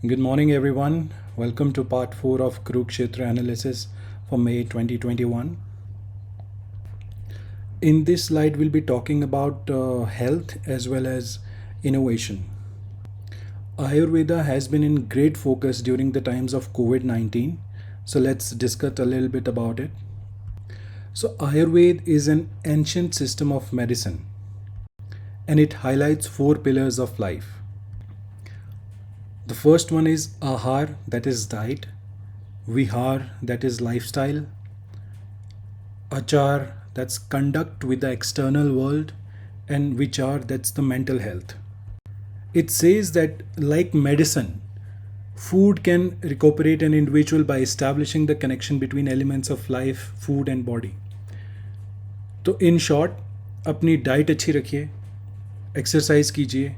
Good morning, everyone. Welcome to part 4 of Kurukshetra analysis for May 2021. In this slide, we'll be talking about health as well as innovation. Ayurveda has been in great focus during the times of COVID 19. So, let's discuss a little bit about it. So, Ayurveda is an ancient system of medicine and it highlights four pillars of life. The first one is Ahar, that is diet, Vihar, that is lifestyle, Achar, that's conduct with the external world, and Vichar, that's the mental health. It says that, like medicine, food can recuperate an individual by establishing the connection between elements of life, food, and body. तो in short अपनी diet अच्छी रखिए, exercise कीजिए,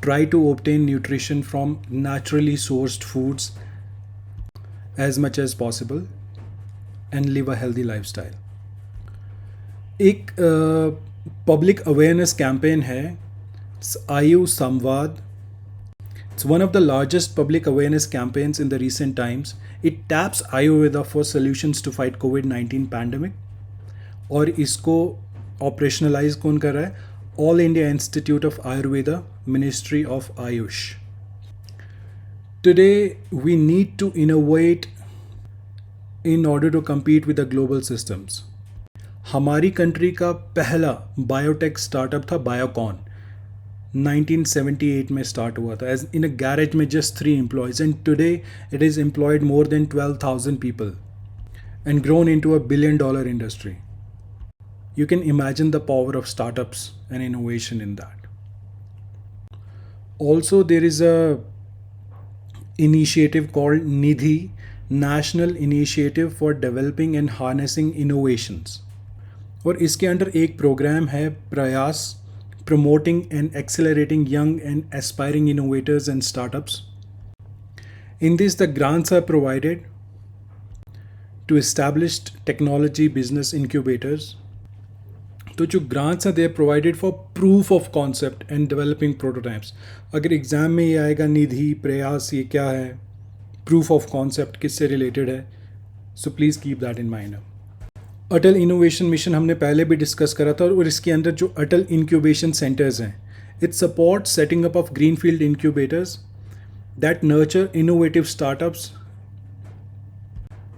try to obtain nutrition from naturally sourced foods as much as possible and live a healthy lifestyle. एक public awareness campaign है आयु संवाद. It's one of the largest public awareness campaigns in the recent times. It taps Ayurveda for solutions to fight COVID-19 pandemic. और इसको operationalise कौन कर रहा है? All India institute of Ayurveda, ministry of Ayush. Today we need to innovate in order to compete with the global systems. हमारी country का पहला biotech startup था बायोकॉन. 1978 में स्टार्ट हुआ था एज इन अ गैरेज में just 3 employees and today it is employed more than 12,000 people and grown into a billion-dollar industry. You can imagine the power of startups and innovation in that. Also, there is a initiative called Nidhi, National Initiative for Developing and Harnessing Innovations. और इसके under एक programme है प्रयास, promoting and accelerating young and aspiring innovators and startups. In this, the grants are provided to established technology business incubators. तो जो grants हैं they are provided for proof of concept and developing prototypes. अगर exam में ये आएगा निधि प्रयास ये क्या है, प्रूफ ऑफ कॉन्सेप्ट किससे रिलेटेड है, so please keep that in mind. Atal innovation mission हमने पहले भी डिस्कस करा था और इसके अंदर जो अटल इंक्यूबेशन सेंटर्स हैं, it support setting up of greenfield incubators that nurture innovative startups.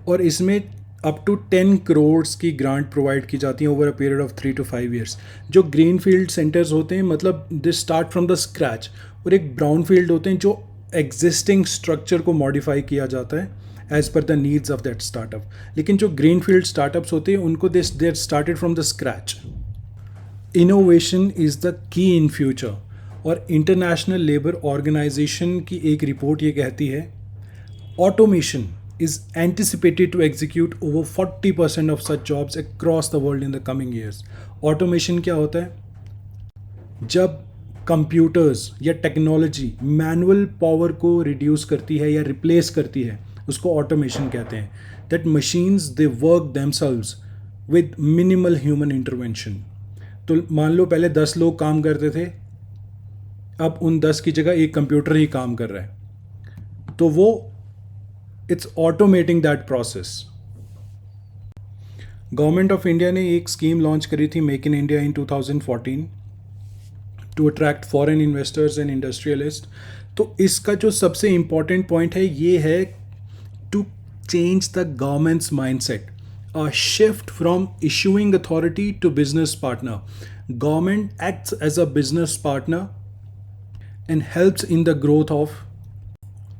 और इसमें अप टू 10 करोड़ की ग्रांट प्रोवाइड की जाती है over a period of 3 to 5 years. जो ग्रीन फील्ड सेंटर्स होते हैं मतलब they start from the scratch, और एक ब्राउन फील्ड होते हैं जो एग्जिस्टिंग स्ट्रक्चर को मॉडिफाई किया जाता है as per the needs of that startup. लेकिन जो ग्रीन फील्ड स्टार्टअप्स होते हैं उनको they started from the scratch. Innovation is the key in future. और इंटरनेशनल लेबर ऑर्गेनाइजेशन की एक रिपोर्ट ये कहती है automation is anticipated to execute over 40% of such jobs across the world in the coming years. Automation क्या होता है? जब कंप्यूटर्स या टेक्नोलॉजी मैनुअल पावर को रिड्यूस करती है या रिप्लेस करती है, उसको ऑटोमेशन कहते हैं. That machines they work themselves with minimal human intervention. तो मान लो पहले 10 लोग काम करते थे, अब उन 10 की जगह एक कंप्यूटर ही काम कर रहा है, तो वो it's automating that process. Government of India ने एक स्कीम लॉन्च करी थी make in India in 2014 to attract foreign investors and industrialist. तो इसका जो सबसे इंपॉर्टेंट पॉइंट है ये है to change the government's mindset, a shift from issuing authority to business partner. Government acts as a business partner and helps in the growth of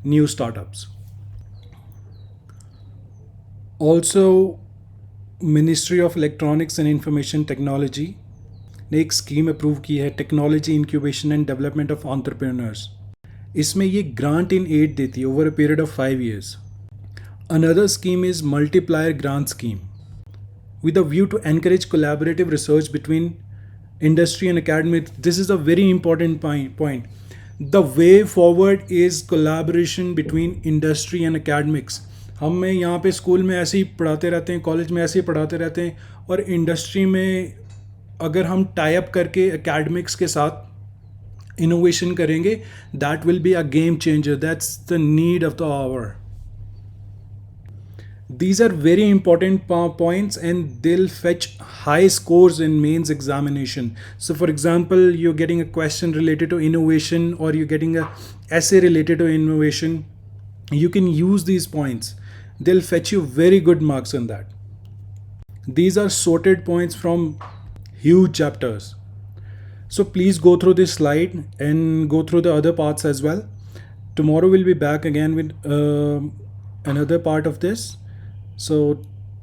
new startups. Also ministry of electronics and information technology ने एक scheme approve की है technology incubation and development of entrepreneurs. इसमें ये grant in aid देती है over a period of 5 years. Another scheme is multiplier grant scheme with a view to encourage collaborative research between industry and academic. This is a very important point. The way forward is collaboration between industry and academics. हमें यहाँ पे school में ऐसे ही पढ़ाते रहते हैं, college में ऐसे ही पढ़ाते रहते हैं, और इंडस्ट्री में अगर हम टाई अप करके एकेडमिक्स के साथ innovation करेंगे, that will be a game changer. That's the need of the hour. These are very important points, and they'll fetch high scores in mains examination. So for example, you're getting a question related to innovation, or you're getting a essay related to innovation, you can use these points. They'll fetch you very good marks on that. These are sorted points from huge chapters. So please go through this slide and go through the other parts as well. Tomorrow we'll be back again with another part of this. So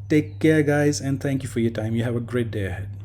take care, guys, and thank you for your time. You have a great day ahead.